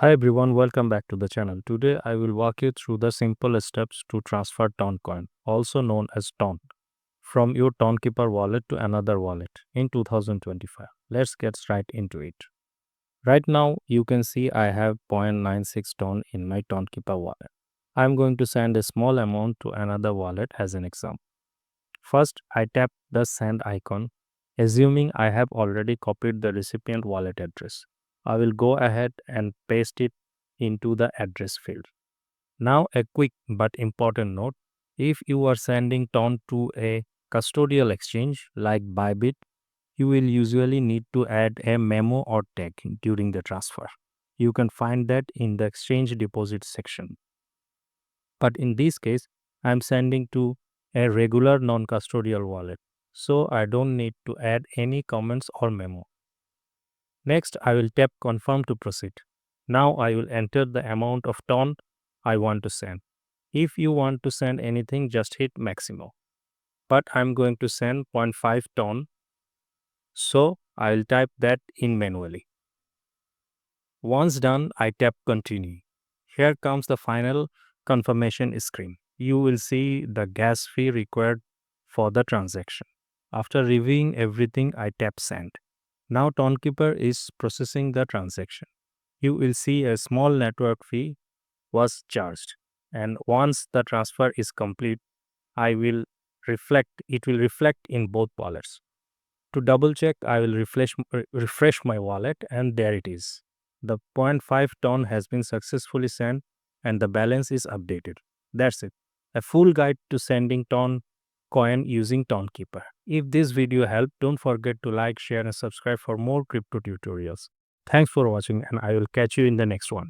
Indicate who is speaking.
Speaker 1: Hi everyone, welcome back to the channel. Today I will walk you through the simple steps to transfer Toncoin, also known as Ton, from your Tonkeeper wallet to another wallet in 2025. Let's get right into it. Right now you can see I have 0.96 Ton in my Tonkeeper wallet. I'm going to send a small amount to another wallet as an example. First, I tap the send icon, assuming I have already copied the recipient wallet address. I will go ahead and paste it into the address field. Now, a quick but important note: if you are sending TON to a custodial exchange like Bybit, you will usually need to add a memo or tag during the transfer. You can find that in the exchange deposit section. But in this case, I'm sending to a regular non-custodial wallet, so I don't need to add any comments or memo. Next, I will tap confirm to proceed. Now I will enter the amount of ton I want to send. If you want to send anything, just hit maximum. But I'm going to send zero point 0.5 ton, so I will type that in manually. Once done, I tap continue. Here comes the final confirmation screen. You will see the gas fee required for the transaction. After reviewing everything, I tap send. Now Tonkeeper is processing the transaction. You will see a small network fee was charged. And once the transfer is complete, it will reflect in both wallets. To double check, I will refresh my wallet, and there it is. The zero point 0.5 ton has been successfully sent and the balance is updated. That's it. A full guide to sending ton coin using Tonkeeper. If this video helped, don't forget to like, share and subscribe for more crypto tutorials. Thanks for watching and I will catch you in the next one.